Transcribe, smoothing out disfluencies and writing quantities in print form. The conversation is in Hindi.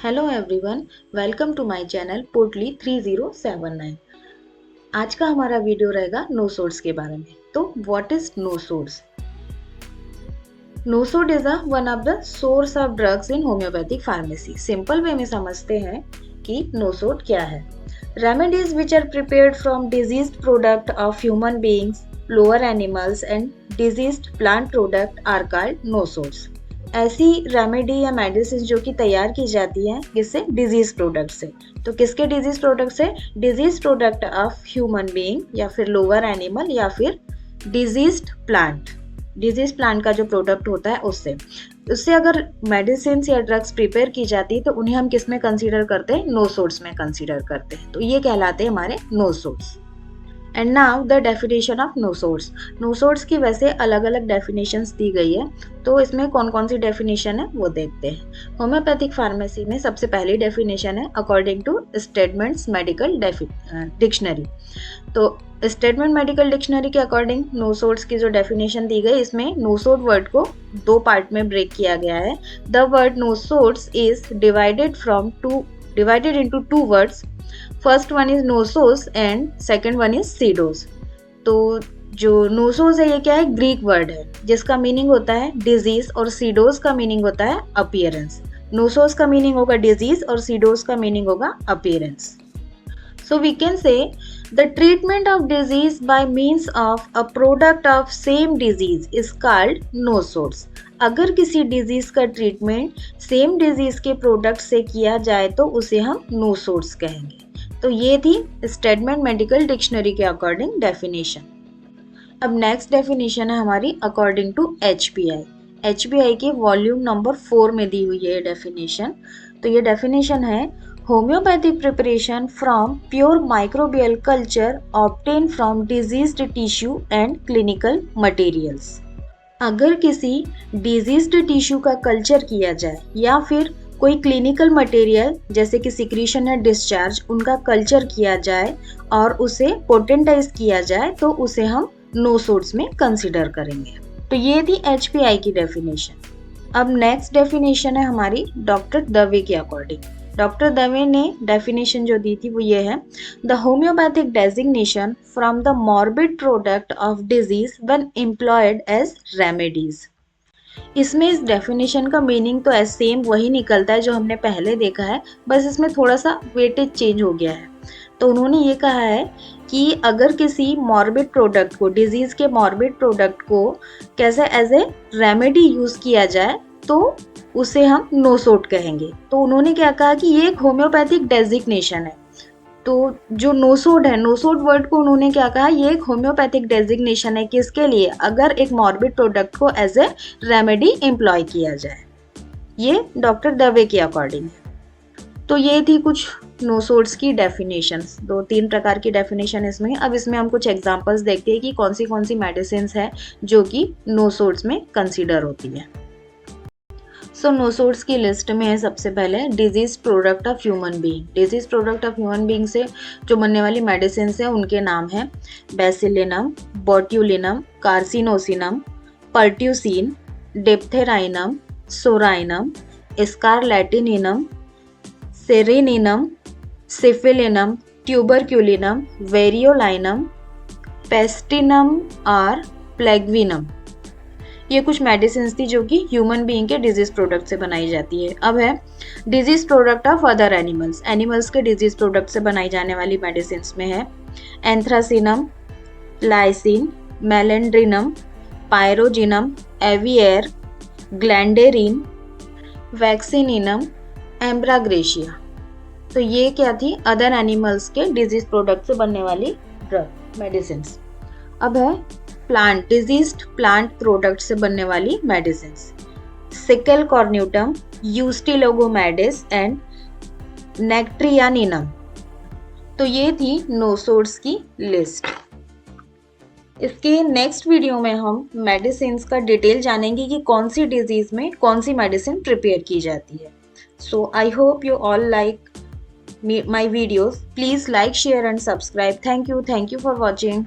Hello everyone, welcome to my channel Potli 3079। आज का हमारा वीडियो रहेगा नो सोड्स के बारे में। तो what is nosodes? Nosode is one of the source of drugs in homoeopathic pharmacy. Simple way में समझते हैं कि नो सोड क्या है। Remedies which are prepared from diseased product of human beings, lower animals and diseased plant product are called nosodes. ऐसी रेमेडी या मेडिसिन जो कि तैयार की जाती है किससे? डिजीज प्रोडक्ट से। तो किसके डिजीज प्रोडक्ट से? Disease product of human being या फिर लोअर एनिमल या फिर डिजीज्ड प्लांट। डिजीज प्लांट का जो प्रोडक्ट होता है उससे अगर मेडिसिन या ड्रग्स प्रिपेयर की जाती है तो उन्हें हम किस में कंसीडर करते हैं? नो सोड्स में कंसीडर करते हैं। तो ये कहलाते हैं हमारे nosodes. And now the definition of nosodes. Nosodes की वैसे अलग अलग डेफिनेशंस दी गई है, तो इसमें कौन कौन सी डेफिनेशन है वो देखते हैं। होम्योपैथिक फार्मेसी में सबसे पहली डेफिनेशन है according two statements medical dictionary. तो स्टेटमेंट मेडिकल डिक्शनरी के अकॉर्डिंग नो सोड्स की जो डेफिनेशन दी गई, इसमें नो सोड वर्ड को दो पार्ट में ब्रेक किया गया है। The word nosodes is divided into two words. First one is nosos and second one is eidos. तो जो नोसोस है ये क्या है? ग्रीक वर्ड है जिसका मीनिंग होता है डिजीज और सीडोस का मीनिंग होता है अपीयरेंस। नोसोस का मीनिंग होगा डिजीज और सीडोस का मीनिंग होगा appearance. So we can say the treatment of disease by means of a product of same disease is called nosodes. अगर किसी डिजीज का ट्रीटमेंट सेम डिजीज के प्रोडक्ट से किया जाए तो उसे हम नो सोड्स कहेंगे। तो ये थी स्टेटमेंट मेडिकल डिक्शनरी के अकॉर्डिंग डेफिनेशन। अब नेक्स्ट डेफिनेशन है हमारी अकॉर्डिंग टू HPI। HPI के वॉल्यूम नंबर 4 में दी हुई है डेफिनेशन। तो ये डेफिनेशन है homeopathic preparation from pure microbial culture obtain from diseased tissue and clinical materials. अगर किसी डिजीज्ड टिश्यू का कल्चर किया जाए या फिर कोई क्लिनिकल मटेरियल जैसे कि सिक्रीशन या डिस्चार्ज उनका कल्चर किया जाए और उसे पोटेंटाइज किया जाए तो उसे हम नो सोड्स में कंसीडर करेंगे। तो ये थी HPI की डेफिनेशन। अब नेक्स्ट डेफिनेशन है हमारी डॉक्टर दवे के अकॉर्डिंग। डॉक्टर दवे ने डेफिनेशन जो दी थी वो ये है the homeopathic designation from the morbid product of disease when employed as remedies. इसमें इस डेफिनेशन का मीनिंग तो सेम वही निकलता है जो हमने पहले देखा है, बस इसमें थोड़ा सा वेटेज चेंज हो गया है। तो उन्होंने ये कहा है कि अगर किसी मॉर्बिड प्रोडक्ट को, डिजीज के मॉर्बिड प्रोडक्ट को कैसे एज ए रेमेडी यूज किया जाए तो उसे हम नो सोड कहेंगे। तो उन्होंने क्या कहा कि ये एक होम्योपैथिक डेजिग्नेशन है। तो जो नोसोड है, नोसोड वर्ड को उन्होंने क्या कहा, ये एक होम्योपैथिक डेजिग्नेशन है किसके लिए? अगर एक मॉर्बिड प्रोडक्ट को एज ए रेमेडी एम्प्लॉय किया जाए। ये डॉक्टर दवे के अकॉर्डिंग है। तो ये थी कुछ नोसोड्स की डेफिनेशंस। 2-3 प्रकार की डेफिनेशन इसमें। अब इसमें हम कुछ एग्जांपल्स देखते हैं कि कौन सी मेडिसिन है जो कि नोसोड्स में कंसिडर होती है। सो नो सोड्स की लिस्ट में है सबसे पहले disease product of human being. Disease product of human being से जो बनने वाली मेडिसिन है उनके नाम हैं बेसिलिनम, बोट्यूलिनम, कार्सिनोसिनम, पर्ट्यूसिन, डिप्थेराइनम, सोराइनम, स्कारलैटिनिनम, सेरेनिनम, सिफिलिनम, ट्यूबरक्यूलिनम, वेरियोलाइनम, पेस्टिनम और प्लेग्विनम। ये कुछ मेडिसिन थी जो कि ह्यूमन बीइंग के डिजीज प्रोडक्ट से बनाई जाती है। अब है disease product of other animals. Animals के डिजीज प्रोडक्ट से बनाई जाने वाली मेडिसिन में है एंथ्रासिनम, लाइसिन, मेलेंड्रिनम, पायरोजिनम, एवियर, ग्लैंडेरिन, वैक्सीनिनम, एम्ब्राग्रेशिया। तो ये क्या थी? अदर एनिमल्स के डिजीज प्रोडक्ट से बनने वाली ड्रग मेडिसिन। अब है प्लांट, डिजीज्ड प्लांट प्रोडक्ट से बनने वाली मेडिसिन, सिकल कॉर्न्यूटम, यूस्टिलोगोमेडिस एंड नेक्ट्रियानिनम। तो ये थी नो सोड्स की लिस्ट। इसके नेक्स्ट वीडियो में हम मेडिसिन का डिटेल जानेंगे कि कौन सी डिजीज में कौन सी मेडिसिन प्रिपेयर की जाती है। So I hope you all like my videos. Please like, share and subscribe. Thank you for watching.